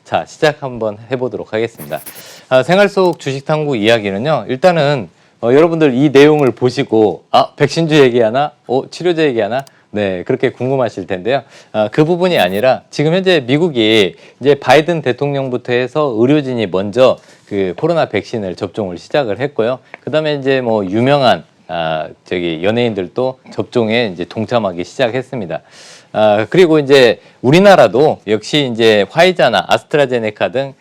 자, 시작 한번 해보도록 하겠습니다. 생활 속 주식 탐구 이야기는요, 일단은 여러분들 이 내용을 보시고 백신주 얘기하나? 치료제 얘기하나? 네, 그렇게 궁금하실 텐데요. 그 부분이 아니라 지금 현재 미국이 이제 바이든 대통령부터 해서 의료진이 먼저 그 코로나 백신을 접종을 시작을 했고요. 그다음에 이제 뭐 유명한 연예인들도 접종에 이제 동참하기 시작했습니다. 그리고 이제 우리나라도 역시 이제 화이자나 아스트라제네카 등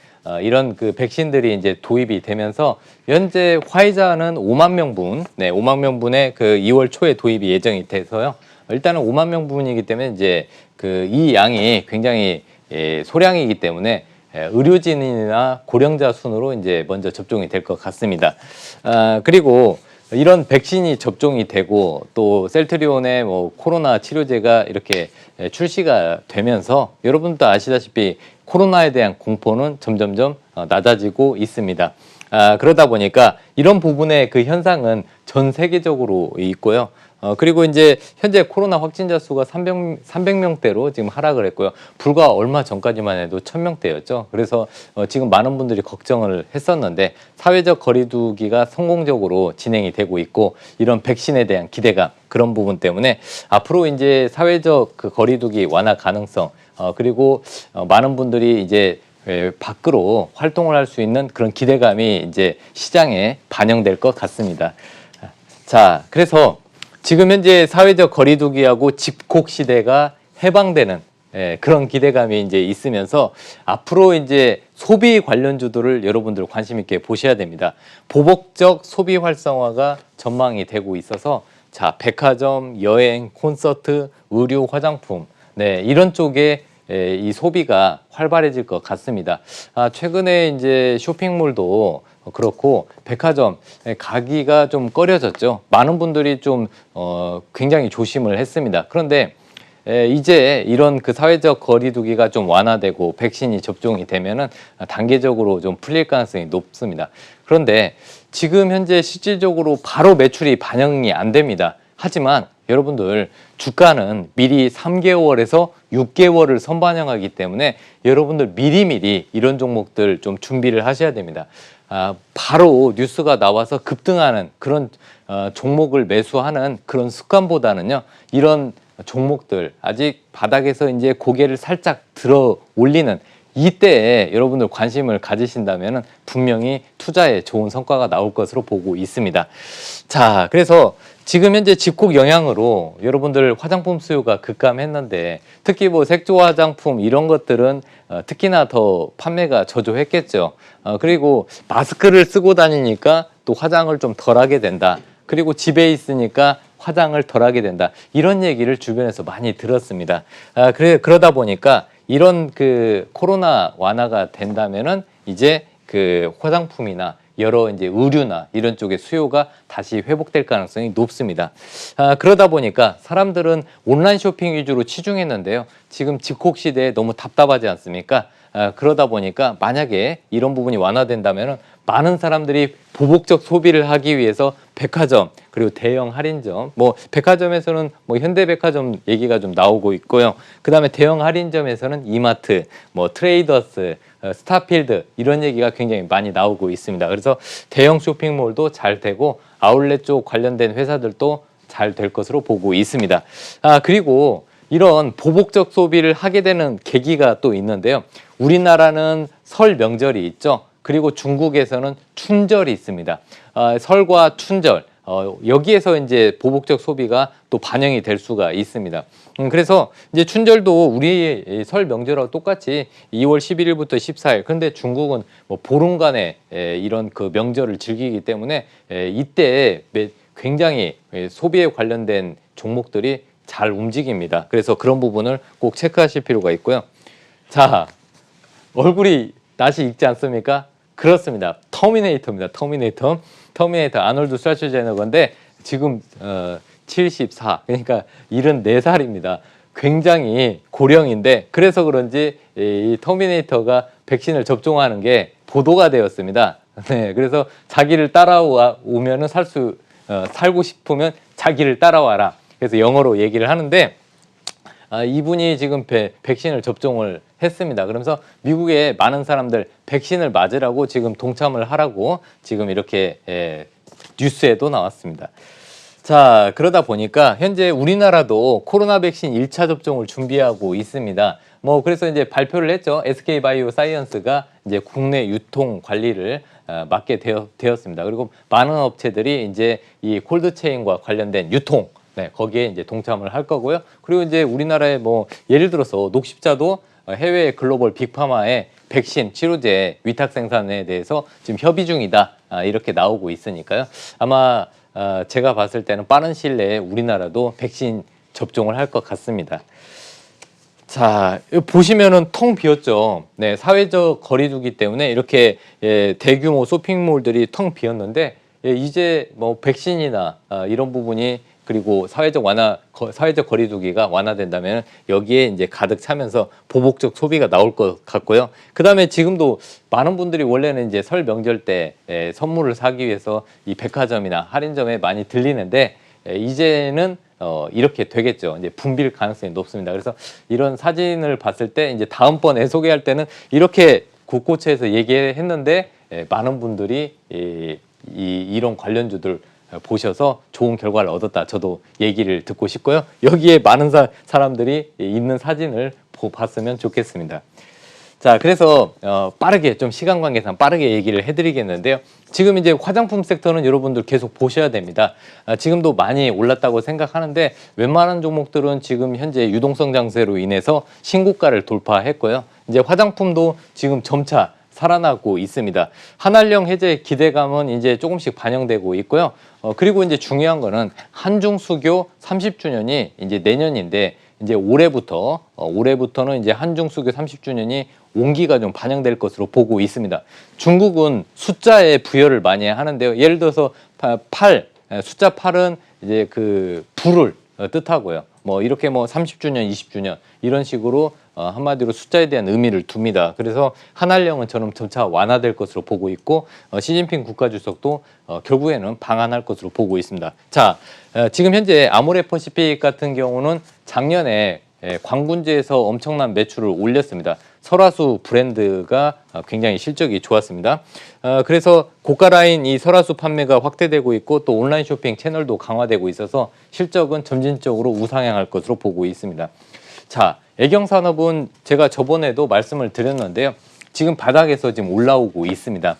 이런 그 백신들이 이제 도입이 되면서 현재 화이자는 5만 명분, 5만 명분의 그 2월 초에 도입이 예정이 돼서요. 일단은 5만 명분이기 때문에 이제 그 이 양이 굉장히 소량이기 때문에 의료진이나 고령자 순으로 이제 먼저 접종이 될 것 같습니다. 그리고 이런 백신이 접종이 되고 또 셀트리온의 뭐 코로나 치료제가 이렇게 출시가 되면서 여러분도 아시다시피 코로나에 대한 공포는 점점점 낮아지고 있습니다. 그러다 보니까 이런 부분의 그 현상은 전 세계적으로 있고요. 그리고 이제 현재 코로나 확진자 수가 300명대로 지금 하락을 했고요. 불과 얼마 전까지만 해도 1000명대였죠. 그래서 지금 많은 분들이 걱정을 했었는데 사회적 거리두기가 성공적으로 진행이 되고 있고 이런 백신에 대한 기대감 그런 부분 때문에 앞으로 이제 사회적 그 거리두기 완화 가능성 그리고 많은 분들이 이제 밖으로 활동을 할 수 있는 그런 기대감이 이제 시장에 반영될 것 같습니다. 자, 그래서 지금 현재 사회적 거리두기하고 집콕 시대가 해방되는 그런 기대감이 이제 있으면서 앞으로 이제 소비 관련주들을 여러분들 관심 있게 보셔야 됩니다. 보복적 소비 활성화가 전망이 되고 있어서 자, 백화점, 여행, 콘서트, 의류, 화장품 이런 쪽에 이 소비가 활발해질 것 같습니다. 최근에 이제 쇼핑몰도 그렇고 백화점 가기가 좀 꺼려졌죠. 많은 분들이 좀 굉장히 조심을 했습니다. 그런데 이제 이런 그 사회적 거리두기가 좀 완화되고 백신이 접종이 되면은 단계적으로 좀 풀릴 가능성이 높습니다. 그런데 지금 현재 실질적으로 바로 매출이 반영이 안 됩니다. 하지만 여러분들 주가는 미리 3개월에서 6개월을 선반영하기 때문에 여러분들 미리미리 이런 종목들 좀 준비를 하셔야 됩니다. 바로 뉴스가 나와서 급등하는 그런 종목을 매수하는 그런 습관보다는요, 이런 종목들 아직 바닥에서 이제 고개를 살짝 들어 올리는 이때에 여러분들 관심을 가지신다면 분명히 투자에 좋은 성과가 나올 것으로 보고 있습니다. 자, 그래서 지금 현재 집콕 영향으로 여러분들 화장품 수요가 급감했는데 특히 뭐 색조 화장품 이런 것들은 특히나 더 판매가 저조했겠죠. 그리고 마스크를 쓰고 다니니까 또 화장을 좀 덜하게 된다. 그리고 집에 있으니까 화장을 덜하게 된다. 이런 얘기를 주변에서 많이 들었습니다. 그러다 보니까 이런 그 코로나 완화가 된다면은 이제 그 화장품이나 여러 이제 의류나 이런 쪽의 수요가 다시 회복될 가능성이 높습니다. 그러다 보니까 사람들은 온라인 쇼핑 위주로 치중했는데요. 지금 집콕 시대에 너무 답답하지 않습니까? 그러다 보니까 만약에 이런 부분이 완화된다면 많은 사람들이 보복적 소비를 하기 위해서 백화점 그리고 대형 할인점 뭐 백화점에서는 뭐 현대백화점 얘기가 좀 나오고 있고요. 그다음에 대형 할인점에서는 이마트, 뭐 트레이더스, 스타필드 이런 얘기가 굉장히 많이 나오고 있습니다. 그래서 대형 쇼핑몰도 잘 되고 아울렛 쪽 관련된 회사들도 잘 될 것으로 보고 있습니다. 그리고 이런 보복적 소비를 하게 되는 계기가 또 있는데요. 우리나라는 설 명절이 있죠. 그리고 중국에서는 춘절이 있습니다. 설과 춘절 여기에서 이제 보복적 소비가 또 반영이 될 수가 있습니다. 그래서 이제 춘절도 우리 설 명절하고 똑같이 2월 11일부터 14일. 그런데 중국은 뭐 보름간의 이런 그 명절을 즐기기 때문에 이때 굉장히 소비에 관련된 종목들이 잘 움직입니다. 그래서 그런 부분을 꼭 체크하실 필요가 있고요. 자, 얼굴이 낯이 익지 않습니까? 그렇습니다. 터미네이터입니다. 터미네이터 아놀드 슈왈츠제네거인데 지금 74 그러니까 74살입니다. 굉장히 고령인데 그래서 그런지 이 터미네이터가 백신을 접종하는 게 보도가 되었습니다. 네, 그래서 자기를 따라오면은 살고 싶으면 자기를 따라와라. 그래서 영어로 얘기를 하는데 이분이 지금 백신을 접종을 했습니다. 그러면서 미국의 많은 사람들 백신을 맞으라고 지금 동참을 하라고 지금 이렇게 뉴스에도 나왔습니다. 자, 그러다 보니까 현재 우리나라도 코로나 백신 1차 접종을 준비하고 있습니다. 뭐 그래서 이제 발표를 했죠. SK바이오사이언스가 이제 국내 유통 관리를 맡게 되었습니다. 그리고 많은 업체들이 이제 이 콜드체인과 관련된 유통 거기에 이제 동참을 할 거고요. 그리고 이제 우리나라의 뭐 예를 들어서 녹십자도 해외 글로벌 빅파마의 백신 치료제 위탁 생산에 대해서 지금 협의 중이다. 이렇게 나오고 있으니까요. 아마 제가 봤을 때는 빠른 시일 내에 우리나라도 백신 접종을 할 것 같습니다. 자, 보시면은 텅 비었죠. 네, 사회적 거리두기 때문에 이렇게 대규모 쇼핑몰들이 텅 비었는데 이제 뭐 백신이나 이런 부분이 그리고 사회적 거리두기가 완화된다면 여기에 이제 가득 차면서 보복적 소비가 나올 것 같고요. 그다음에 지금도 많은 분들이 원래는 이제 설 명절 때 선물을 사기 위해서 이 백화점이나 할인점에 많이 들리는데 이제는 이렇게 되겠죠. 이제 붐빌 가능성이 높습니다. 그래서 이런 사진을 봤을 때 이제 다음번에 소개할 때는 이렇게 곳곳에서 얘기했는데 많은 분들이 이런 관련주들 보셔서 좋은 결과를 얻었다. 저도 얘기를 듣고 싶고요. 여기에 많은 사람들이 있는 사진을 봤으면 좋겠습니다. 자, 그래서 빠르게 좀 시간 관계상 빠르게 얘기를 해드리겠는데요. 지금 이제 화장품 섹터는 여러분들 계속 보셔야 됩니다. 지금도 많이 올랐다고 생각하는데 웬만한 종목들은 지금 현재 유동성 장세로 인해서 신고가를 돌파했고요. 이제 화장품도 지금 점차 살아나고 있습니다. 한알령 해제 기대감은 이제 조금씩 반영되고 있고요. 그리고 이제 중요한 거는 한중 수교 30주년이 이제 내년인데 이제 올해부터는 이제 한중 수교 30주년이 온기가 좀 반영될 것으로 보고 있습니다. 중국은 숫자에 부여를 많이 하는데요. 예를 들어서 숫자 8은 이제 그 불을 뜻하고요. 뭐 이렇게 뭐 30주년, 20주년 이런 식으로 한마디로 숫자에 대한 의미를 둡니다. 그래서 한알령은 저는 점차 완화될 것으로 보고 있고 시진핑 국가주석도 결국에는 방한할 것으로 보고 있습니다. 자, 지금 현재 아모레퍼시픽 같은 경우는 작년에 광군제에서 엄청난 매출을 올렸습니다. 설화수 브랜드가 굉장히 실적이 좋았습니다. 그래서 고가 라인 이 설화수 판매가 확대되고 있고 또 온라인 쇼핑 채널도 강화되고 있어서 실적은 점진적으로 우상향할 것으로 보고 있습니다. 자, 애경산업은 제가 저번에도 말씀을 드렸는데요. 지금 바닥에서 지금 올라오고 있습니다.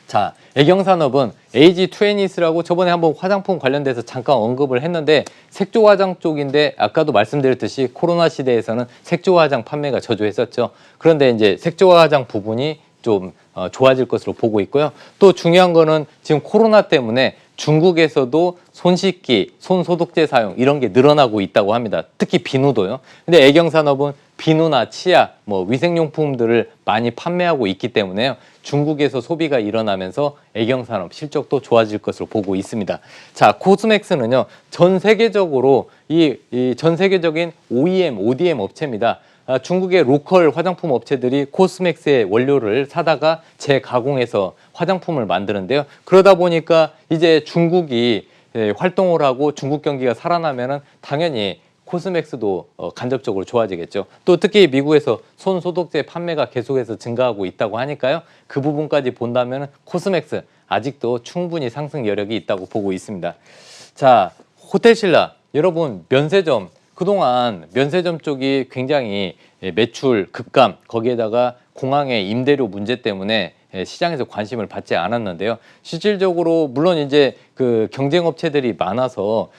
자, 애경산업은 AG20라고 저번에 한번 화장품 관련돼서 잠깐 언급을 했는데 색조 화장 쪽인데 아까도 말씀드렸듯이 코로나 시대에서는 색조 화장 판매가 저조했었죠. 그런데 이제 색조 화장 부분이 좀 좋아질 것으로 보고 있고요. 또 중요한 거는 지금 코로나 때문에 중국에서도 손 씻기, 손 소독제 사용 이런 게 늘어나고 있다고 합니다. 특히 비누도요. 근데 애경산업은 비누나 치약, 뭐 위생용품들을 많이 판매하고 있기 때문에요. 중국에서 소비가 일어나면서 애경산업 실적도 좋아질 것으로 보고 있습니다. 자, 코스맥스는요. 전 세계적으로 전 세계적인 OEM, ODM 업체입니다. 중국의 로컬 화장품 업체들이 코스맥스의 원료를 사다가 재가공해서 화장품을 만드는데요. 그러다 보니까 이제 중국이 활동을 하고 중국 경기가 살아나면은 당연히 코스맥스도 간접적으로 좋아지겠죠. 또 특히 미국에서 손 소독제 판매가 계속해서 증가하고 있다고 하니까요. 그 부분까지 본다면 코스맥스 아직도 충분히 상승 여력이 있다고 보고 있습니다. 자, 호텔신라 여러분 면세점 그동안 면세점 쪽이 굉장히 매출 급감 거기에다가 공항의 임대료 문제 때문에 시장에서 관심을 받지 않았는데요. 실질적으로 물론 이제 그 경쟁 업체들이 많아서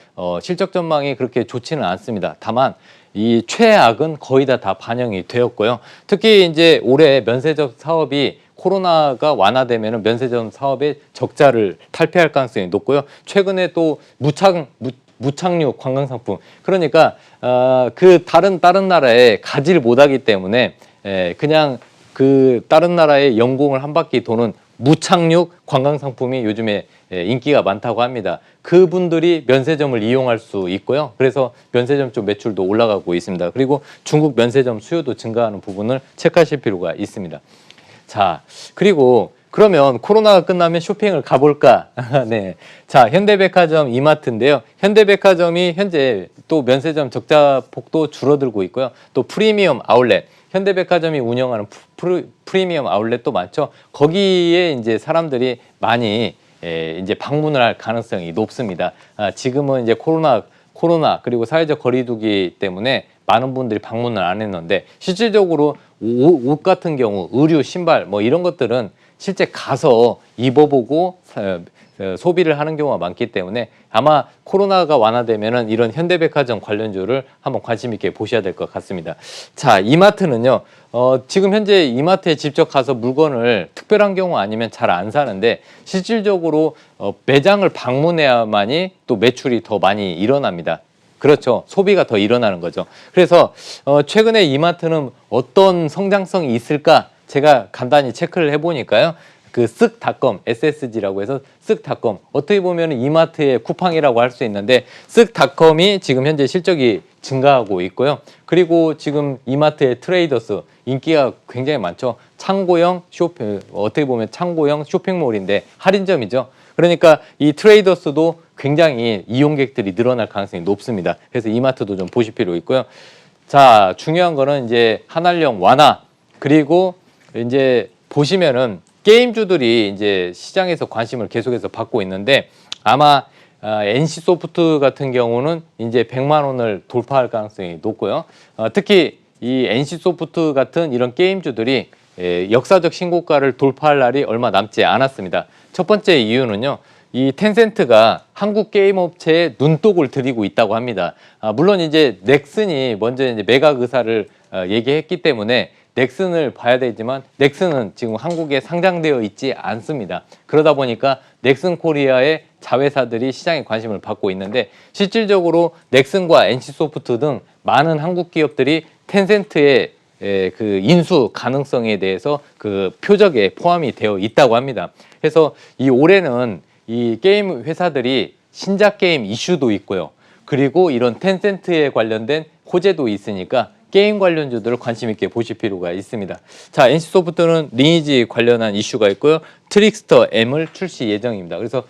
실적 전망이 그렇게 좋지는 않습니다. 다만 이 최악은 거의 다 반영이 되었고요. 특히 이제 올해 면세점 사업이 코로나가 완화되면 면세점 사업의 적자를 탈피할 가능성이 높고요. 최근에 또 무착륙 관광상품 그러니까 그 다른 나라에 가지를 못하기 때문에 그냥 그 다른 나라에 영공을 한 바퀴 도는 무착륙 관광상품이 요즘에 인기가 많다고 합니다. 그분들이 면세점을 이용할 수 있고요. 그래서 면세점 쪽 매출도 올라가고 있습니다. 그리고 중국 면세점 수요도 증가하는 부분을 체크하실 필요가 있습니다. 자, 그리고 그러면 코로나가 끝나면 쇼핑을 가볼까? 네. 자, 현대백화점 이마트인데요. 현대백화점이 현재 또 면세점 적자 폭도 줄어들고 있고요. 또 프리미엄 아울렛. 현대백화점이 운영하는 프리미엄 아울렛도 많죠. 거기에 이제 사람들이 많이 이제 방문을 할 가능성이 높습니다. 지금은 이제 코로나 그리고 사회적 거리두기 때문에 많은 분들이 방문을 안 했는데 실질적으로 옷 같은 경우 의류, 신발 뭐 이런 것들은 실제 가서 입어보고 소비를 하는 경우가 많기 때문에 아마 코로나가 완화되면은 이런 현대백화점 관련주를 한번 관심 있게 보셔야 될 것 같습니다. 자, 이마트는요. 지금 현재 이마트에 직접 가서 물건을 특별한 경우 아니면 잘 안 사는데 실질적으로 매장을 방문해야만이 또 매출이 더 많이 일어납니다. 그렇죠. 소비가 더 일어나는 거죠. 그래서 최근에 이마트는 어떤 성장성이 있을까? 제가 간단히 체크를 해보니까요. 그 쓱닷컴, SSG라고 해서 쓱닷컴. 어떻게 보면 이마트의 쿠팡이라고 할 수 있는데 쓱닷컴이 지금 현재 실적이 증가하고 있고요. 그리고 지금 이마트의 트레이더스 인기가 굉장히 많죠. 창고형 쇼핑, 어떻게 보면 창고형 쇼핑몰인데 할인점이죠. 그러니까 이 트레이더스도 굉장히 이용객들이 늘어날 가능성이 높습니다. 그래서 이마트도 좀 보실 필요 있고요. 자, 중요한 거는 이제 한알령 완화 그리고 이제 보시면은 게임주들이 이제 시장에서 관심을 계속해서 받고 있는데 아마 NC소프트 같은 경우는 이제 100만 원을 돌파할 가능성이 높고요. 특히 이 NC소프트 같은 이런 게임주들이 역사적 신고가를 돌파할 날이 얼마 남지 않았습니다. 첫 번째 이유는요. 이 텐센트가 한국 게임 업체에 눈독을 들이고 있다고 합니다. 물론 이제 넥슨이 먼저 이제 매각 의사를 얘기했기 때문에 넥슨을 봐야 되지만 넥슨은 지금 한국에 상장되어 있지 않습니다. 그러다 보니까 넥슨 코리아의 자회사들이 시장에 관심을 받고 있는데 실질적으로 넥슨과 NC소프트 등 많은 한국 기업들이 텐센트의 그 인수 가능성에 대해서 그 표적에 포함이 되어 있다고 합니다. 그래서 이 올해는 이 게임 회사들이 신작 게임 이슈도 있고요. 그리고 이런 텐센트에 관련된 호재도 있으니까 게임 관련주들을 관심 있게 보실 필요가 있습니다. 자, NC소프트는 리니지 관련한 이슈가 있고요. 트릭스터 M을 출시 예정입니다. 그래서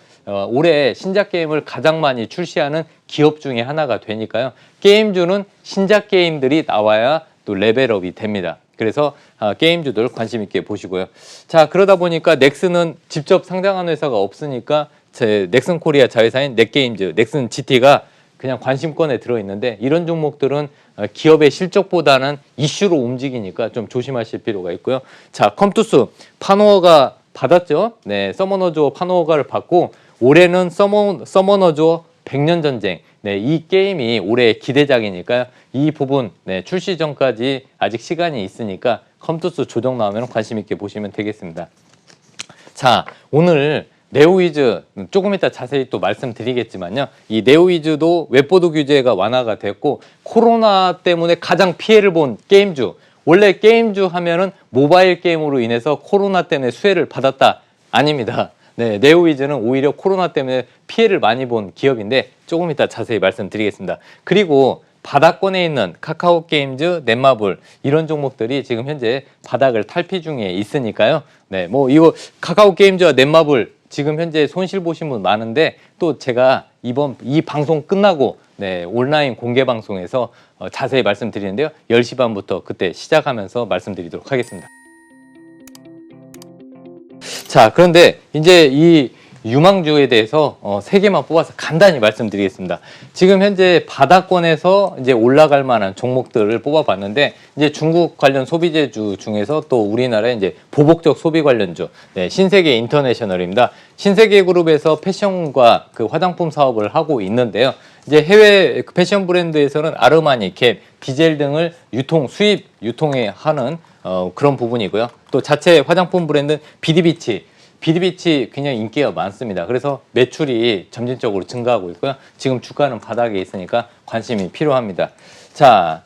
올해 신작 게임을 가장 많이 출시하는 기업 중에 하나가 되니까요. 게임주는 신작 게임들이 나와야 또 레벨업이 됩니다. 그래서 게임주들 관심 있게 보시고요. 자, 그러다 보니까 넥슨은 직접 상장한 회사가 없으니까 제 넥슨 코리아 자회사인 넥게임즈, 넥슨 GT가 그냥 관심권에 들어있는데 이런 종목들은 기업의 실적보다는 이슈로 움직이니까 좀 조심하실 필요가 있고요. 자, 컴투스 파노어가 받았죠. 네, 서머너즈워 파노어가를 받고 올해는 서머너즈워 100년 전쟁. 네, 이 게임이 올해 기대작이니까요. 이 부분 출시 전까지 아직 시간이 있으니까 컴투스 조정 나오면 관심 있게 보시면 되겠습니다. 자, 오늘 네오위즈 조금 이따 자세히 또 말씀드리겠지만요. 이 네오위즈도 웹보드 규제가 완화가 됐고 코로나 때문에 가장 피해를 본 게임주. 원래 게임주 하면은 모바일 게임으로 인해서 코로나 때문에 수혜를 받았다. 아닙니다. 네, 네오위즈는 오히려 코로나 때문에 피해를 많이 본 기업인데 조금 이따 자세히 말씀드리겠습니다. 그리고 바닥권에 있는 카카오 게임즈, 넷마블 이런 종목들이 지금 현재 바닥을 탈피 중에 있으니까요. 네, 뭐 이거 카카오 게임즈와 넷마블 지금 현재 손실 보신 분 많은데 또 제가 이 방송 끝나고 온라인 공개 방송에서 자세히 말씀드리는데요. 10시 반부터 그때 시작하면서 말씀드리도록 하겠습니다. 자, 그런데 이제 이 유망주에 대해서 3개만 뽑아서 간단히 말씀드리겠습니다. 지금 현재 바닥권에서 이제 올라갈 만한 종목들을 뽑아봤는데 이제 중국 관련 소비재주 중에서 또 우리나라의 이제 보복적 소비 관련주 신세계 인터내셔널입니다. 신세계 그룹에서 패션과 그 화장품 사업을 하고 있는데요. 이제 해외 패션 브랜드에서는 아르마니, 갭, 디젤 등을 수입 유통에 하는 그런 부분이고요. 또 자체 화장품 브랜드 비디비치 굉장히 인기가 많습니다. 그래서 매출이 점진적으로 증가하고 있고요. 지금 주가는 바닥에 있으니까 관심이 필요합니다. 자,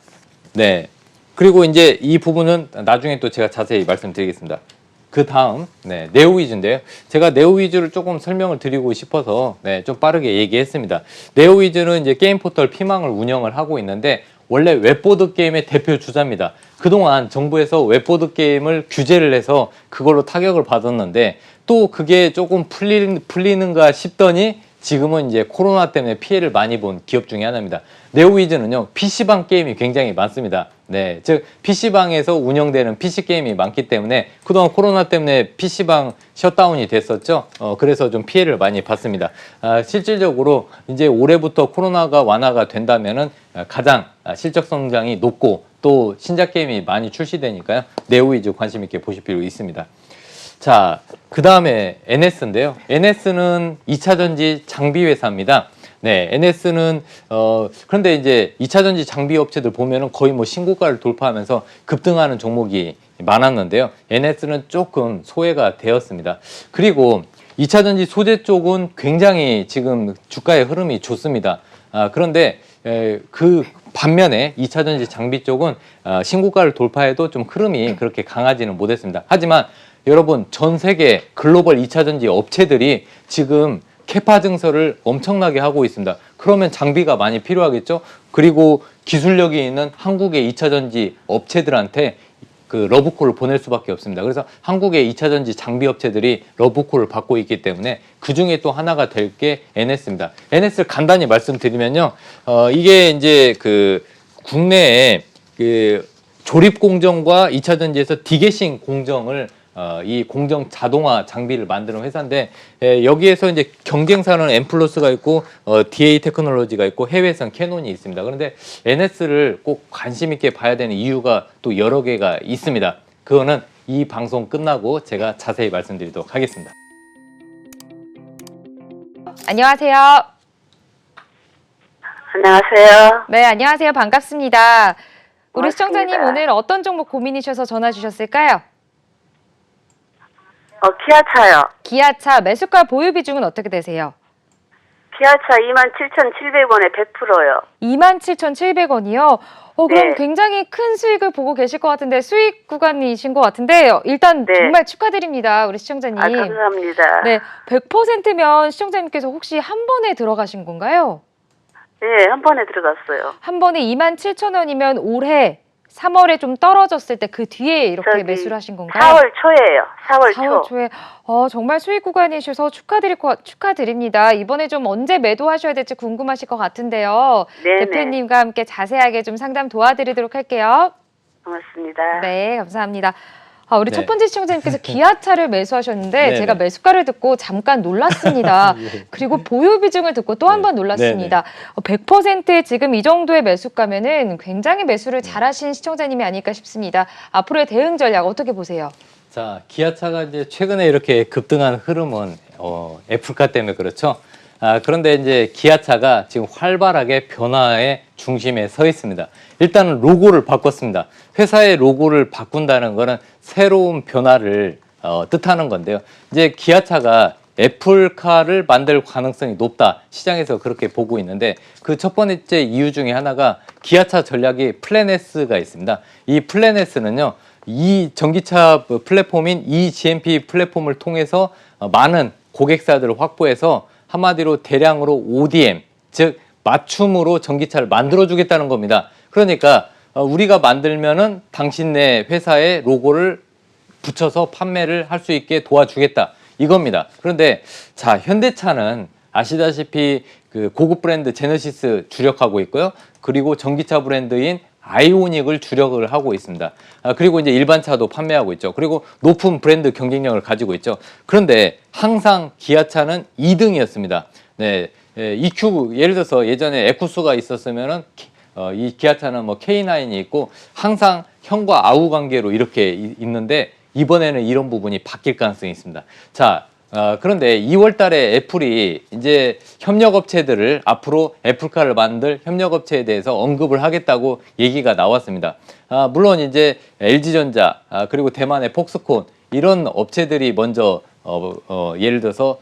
네. 그리고 이제 이 부분은 나중에 또 제가 자세히 말씀드리겠습니다. 그 다음, 네오위즈인데요. 제가 네오위즈를 조금 설명을 드리고 싶어서 좀 빠르게 얘기했습니다. 네오위즈는 이제 게임 포털 피망을 운영을 하고 있는데 원래 웹보드 게임의 대표 주자입니다. 그동안 정부에서 웹보드 게임을 규제를 해서 그걸로 타격을 받았는데 또 그게 조금 풀리는가 싶더니 지금은 이제 코로나 때문에 피해를 많이 본 기업 중에 하나입니다. 네오위즈는요, PC방 게임이 굉장히 많습니다. 네, 즉 PC방에서 운영되는 PC 게임이 많기 때문에 그동안 코로나 때문에 PC방 셧다운이 됐었죠. 그래서 좀 피해를 많이 봤습니다. 실질적으로 이제 올해부터 코로나가 완화가 된다면은 가장 실적 성장이 높고 또 신작 게임이 많이 출시되니까요. 네오위즈 관심 있게 보실 필요 있습니다. 자, 그 다음에 NS인데요. NS는 2차 전지 장비 회사입니다. 네, NS는 그런데 이제 2차 전지 장비 업체들 보면은 거의 뭐 신고가를 돌파하면서 급등하는 종목이 많았는데요. NS는 조금 소외가 되었습니다. 그리고 2차 전지 소재 쪽은 굉장히 지금 주가의 흐름이 좋습니다. 그런데 그 반면에 2차 전지 장비 쪽은 신고가를 돌파해도 좀 흐름이 그렇게 강하지는 못했습니다. 하지만 여러분, 전 세계 글로벌 2차 전지 업체들이 지금 캐파 증설을 엄청나게 하고 있습니다. 그러면 장비가 많이 필요하겠죠? 그리고 기술력이 있는 한국의 2차 전지 업체들한테 그 러브콜을 보낼 수밖에 없습니다. 그래서 한국의 2차 전지 장비 업체들이 러브콜을 받고 있기 때문에 그 중에 또 하나가 될 게 NS입니다. NS를 간단히 말씀드리면요. 이게 이제 그 국내에 그 조립 공정과 2차 전지에서 디게싱 공정을 이 공정 자동화 장비를 만드는 회사인데 여기에서 이제 경쟁사는 엠플러스가 있고 DA 테크놀로지가 있고 해외에선 캐논이 있습니다. 그런데 NS를 꼭 관심 있게 봐야 되는 이유가 또 여러 개가 있습니다. 그거는 이 방송 끝나고 제가 자세히 말씀드리도록 하겠습니다. 안녕하세요. 안녕하세요. 네, 안녕하세요. 반갑습니다. 우리 고맙습니다. 시청자님 오늘 어떤 종목 고민이셔서 전화 주셨을까요? 기아차요. 기아차 매수가 보유 비중은 어떻게 되세요? 기아차 27,700원에 100%요. 27,700원이요? 그럼 네. 굉장히 큰 수익을 보고 계실 것 같은데 수익 구간이신 것 같은데 일단 네. 정말 축하드립니다. 우리 시청자님. 감사합니다. 네, 100%면 시청자님께서 혹시 한 번에 들어가신 건가요? 네, 한 번에 들어갔어요. 한 번에 27,000원이면 올해 3월에 좀 떨어졌을 때 그 뒤에 이렇게 매수를 하신 건가요? 4월 초예요. 4월 4월 초. 초에 정말 수익 구간이셔서 축하드립니다. 이번에 좀 언제 매도하셔야 될지 궁금하실 것 같은데요. 네네. 대표님과 함께 자세하게 좀 상담 도와드리도록 할게요. 고맙습니다. 네, 감사합니다. 우리 네. 첫 번째 시청자님께서 기아차를 매수하셨는데 네네. 제가 매수가를 듣고 잠깐 놀랐습니다. 예. 그리고 보유 비중을 듣고 또 한 번 놀랐습니다. 100%의 지금 이 정도의 매수가면은 굉장히 매수를 잘하신 시청자님이 아닐까 싶습니다. 앞으로의 대응 전략 어떻게 보세요? 자, 기아차가 이제 최근에 이렇게 급등한 흐름은 애플카 때문에 그렇죠. 그런데 이제 기아차가 지금 활발하게 변화의 중심에 서 있습니다. 일단은 로고를 바꿨습니다. 회사의 로고를 바꾼다는 것은 새로운 변화를 뜻하는 건데요. 이제 기아차가 애플카를 만들 가능성이 높다. 시장에서 그렇게 보고 있는데 그 첫 번째 이유 중에 하나가 기아차 전략이 플래넷가 있습니다. 이 플래넷는요. 이 전기차 플랫폼인 eGMP 플랫폼을 통해서 많은 고객사들을 확보해서 한마디로 대량으로 ODM, 즉 맞춤으로 전기차를 만들어주겠다는 겁니다. 그러니까 우리가 만들면은 당신네 회사의 로고를 붙여서 판매를 할 수 있게 도와주겠다 이겁니다. 그런데 자, 현대차는 아시다시피 그 고급 브랜드 제너시스 주력하고 있고요. 그리고 전기차 브랜드인 아이오닉을 주력을 하고 있습니다. 그리고 이제 일반차도 판매하고 있죠. 그리고 높은 브랜드 경쟁력을 가지고 있죠. 그런데 항상 기아차는 2등이었습니다. 네, EQ 예를 들어서 예전에 에쿠스가 있었으면은 이 기아차는 뭐 K9이 있고 항상 형과 아우 관계로 이렇게 있는데 이번에는 이런 부분이 바뀔 가능성이 있습니다. 자, 그런데 2월 달에 애플이 이제 협력업체들을 앞으로 애플카를 만들 협력업체에 대해서 언급을 하겠다고 얘기가 나왔습니다. 물론 이제 LG전자, 그리고 대만의 폭스콘 이런 업체들이 먼저 예를 들어서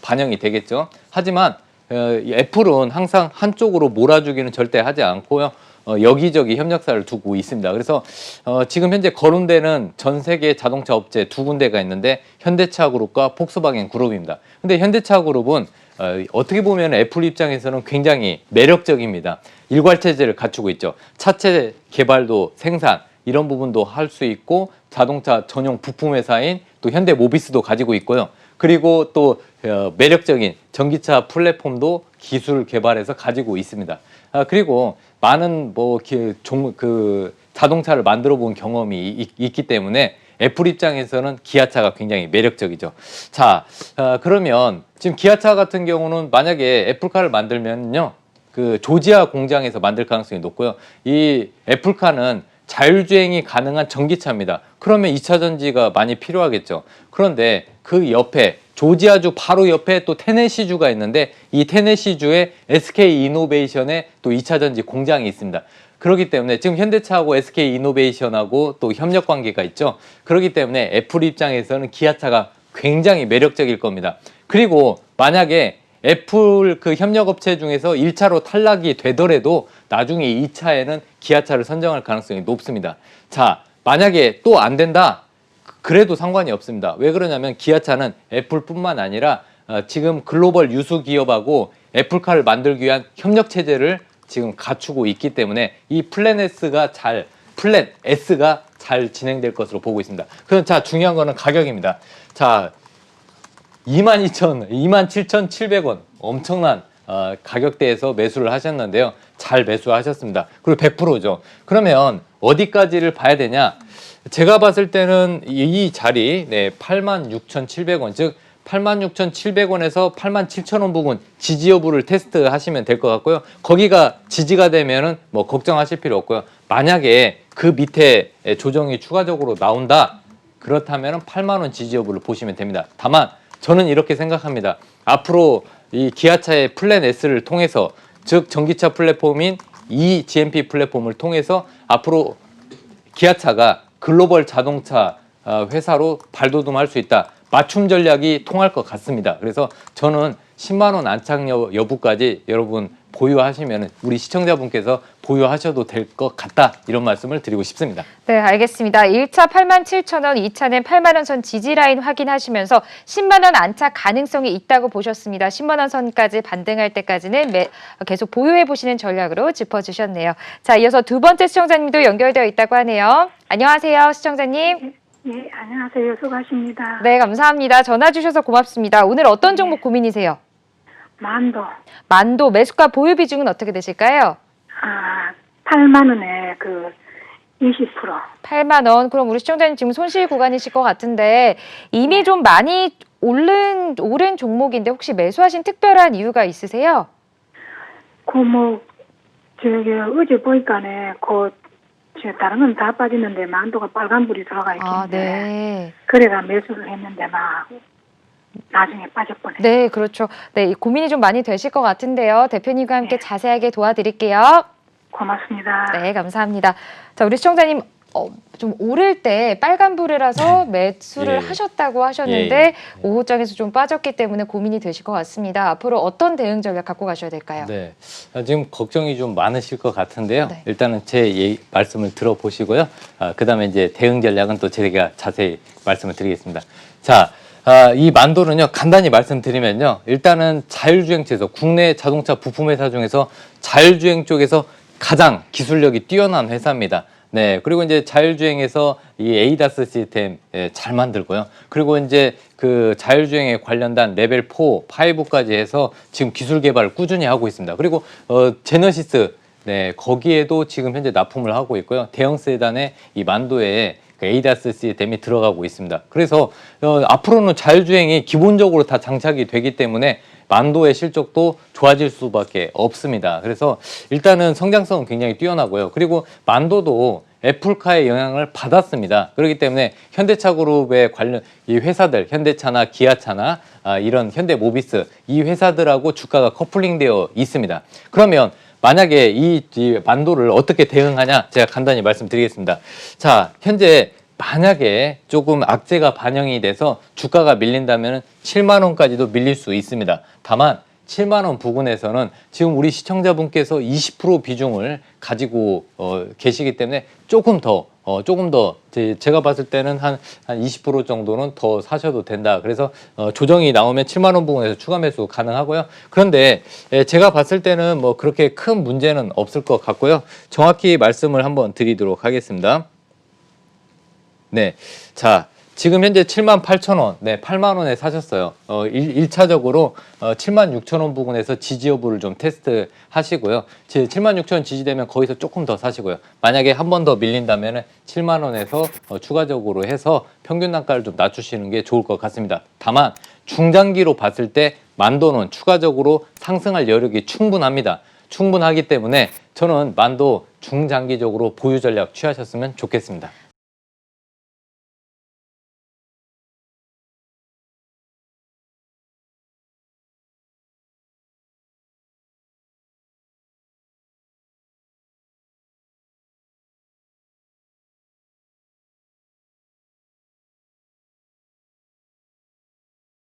반영이 되겠죠. 하지만 애플은 항상 한쪽으로 몰아주기는 절대 하지 않고요. 여기저기 협력사를 두고 있습니다. 그래서 지금 현재 거론되는 전 세계 자동차 업체 두 군데가 있는데 현대차 그룹과 폭스바겐 그룹입니다. 근데 현대차 그룹은 어떻게 보면 애플 입장에서는 굉장히 매력적입니다. 일괄체제를 갖추고 있죠. 차체 개발도 생산 이런 부분도 할 수 있고 자동차 전용 부품 회사인 또 현대 모비스도 가지고 있고요. 그리고 또 매력적인 전기차 플랫폼도 기술 개발해서 가지고 있습니다. 그리고 많은 자동차를 만들어 본 경험이 있기 때문에 애플 입장에서는 기아차가 굉장히 매력적이죠. 자, 그러면 지금 기아차 같은 경우는 만약에 애플카를 만들면요, 그 조지아 공장에서 만들 가능성이 높고요. 이 애플카는 자율주행이 가능한 전기차입니다. 그러면 2차 전지가 많이 필요하겠죠. 그런데 그 옆에 조지아주 바로 옆에 또 테네시주가 있는데 이 테네시주에 SK 이노베이션의 또 2차 전지 공장이 있습니다. 그렇기 때문에 지금 현대차하고 SK 이노베이션하고 또 협력 관계가 있죠. 그렇기 때문에 애플 입장에서는 기아차가 굉장히 매력적일 겁니다. 그리고 만약에 애플 그 협력업체 중에서 1차로 탈락이 되더라도 나중에 2차에는 기아차를 선정할 가능성이 높습니다. 자, 만약에 또 안 된다? 그래도 상관이 없습니다. 왜 그러냐면 기아차는 애플뿐만 아니라 지금 글로벌 유수 기업하고 애플카를 만들기 위한 협력 체제를 지금 갖추고 있기 때문에 이 플랜 S가 잘 진행될 것으로 보고 있습니다. 그럼 자, 중요한 거는 가격입니다. 자, 27,700원 엄청난 가격대에서 매수를 하셨는데요. 잘 매수하셨습니다. 그리고 100%죠. 그러면 어디까지를 봐야 되냐? 제가 봤을 때는 이 자리 86,700원 즉 86,700원에서 87,000원 부분 지지 여부를 테스트 하시면 될 것 같고요. 거기가 지지가 되면은 뭐 걱정하실 필요 없고요. 만약에 그 밑에 조정이 추가적으로 나온다. 그렇다면 8만 원 지지 여부를 보시면 됩니다. 다만 저는 이렇게 생각합니다. 앞으로 이 기아차의 플랜 S를 통해서 즉 전기차 플랫폼인 이 GMP 플랫폼을 통해서 앞으로 기아차가 글로벌 자동차 회사로 발돋움할 수 있다. 맞춤 전략이 통할 것 같습니다. 그래서 저는 10만 원 안착 여부까지 여러분 보유하시면 우리 시청자분께서 보유하셔도 될 것 같다. 이런 말씀을 드리고 싶습니다. 네, 알겠습니다. 1차 87,000원, 2차는 8만 원 선 지지라인 확인하시면서 10만 원 안착 가능성이 있다고 보셨습니다. 10만 원 선까지 반등할 때까지는 계속 보유해 보시는 전략으로 짚어주셨네요. 자, 이어서 두 번째 시청자님도 연결되어 있다고 하네요. 안녕하세요, 시청자님. 네, 안녕하세요. 수고하십니다. 네, 감사합니다. 전화 주셔서 고맙습니다. 오늘 어떤 종목 고민이세요? 만도 매수가 보유 비중은 어떻게 되실까요? 8만 원에 20%. 8만 원. 그럼 우리 시청자님 지금 손실 구간이실 것 같은데 이미 좀 많이 오른 종목인데 혹시 매수하신 특별한 이유가 있으세요? 어제 보니까네 다른 건 다 빠지는데 만도가 빨간불이 들어가 있겠는데 네. 그래가 매수를 했는데 나중에 빠져버려요. 네, 그렇죠. 네, 고민이 좀 많이 되실 것 같은데요. 대표님과 함께 자세하게 도와드릴게요. 고맙습니다. 네, 감사합니다. 자, 우리 시청자님 좀 오를 때 빨간불이라서 매수를 하셨다고 하셨는데 오후장에서 좀 빠졌기 때문에 고민이 되실 것 같습니다. 앞으로 어떤 대응 전략 갖고 가셔야 될까요? 네, 지금 걱정이 좀 많으실 것 같은데요. 네. 일단은 제 말씀을 들어보시고요. 그다음에 이제 대응 전략은 또 제가 자세히 말씀을 드리겠습니다. 자, 이 만도는요, 간단히 말씀드리면요, 일단은 자율주행체에서 국내 자동차 부품 회사 중에서 자율주행 쪽에서 가장 기술력이 뛰어난 회사입니다. 네, 그리고 이제 자율주행에서 이 에이다스 시스템 잘 만들고요. 그리고 이제 그 자율주행에 관련된 레벨 4, 5까지 해서 지금 기술 개발을 꾸준히 하고 있습니다. 그리고 제너시스, 네, 거기에도 지금 현재 납품을 하고 있고요. 대형 세단에 이 만도에 에이다스 시스템이 들어가고 있습니다. 그래서 앞으로는 자율주행이 기본적으로 다 장착이 되기 때문에 만도의 실적도 좋아질 수밖에 없습니다. 그래서 일단은 성장성은 굉장히 뛰어나고요. 그리고 만도도 애플카의 영향을 받았습니다. 그렇기 때문에 현대차 그룹의 관련 이 회사들, 현대차나 기아차나 이런 현대모비스 이 회사들하고 주가가 커플링되어 있습니다. 그러면 만약에 이 만도를 어떻게 대응하냐 제가 간단히 말씀드리겠습니다. 자, 현재 만약에 조금 악재가 반영이 돼서 주가가 밀린다면 7만 원까지도 밀릴 수 있습니다. 다만 7만 원 부근에서는 지금 우리 시청자분께서 20% 비중을 가지고 계시기 때문에 조금 더 조금 더 제가 봤을 때는 한 20% 정도는 더 사셔도 된다. 그래서 조정이 나오면 7만 원 부근에서 추가 매수 가능하고요. 그런데 제가 봤을 때는 뭐 그렇게 큰 문제는 없을 것 같고요. 정확히 말씀을 한번 드리도록 하겠습니다. 네, 자. 지금 현재 78,000원, 네, 8만 원에 사셨어요. 1차적으로 76,000원 부근에서 지지 여부를 좀 테스트 하시고요. 76,000원 지지되면 거기서 조금 더 사시고요. 만약에 한 번 더 밀린다면 7만 원에서 추가적으로 해서 평균 단가를 좀 낮추시는 게 좋을 것 같습니다. 다만 중장기로 봤을 때 만도는 추가적으로 상승할 여력이 충분합니다. 충분하기 때문에 저는 만도 중장기적으로 보유 전략 취하셨으면 좋겠습니다.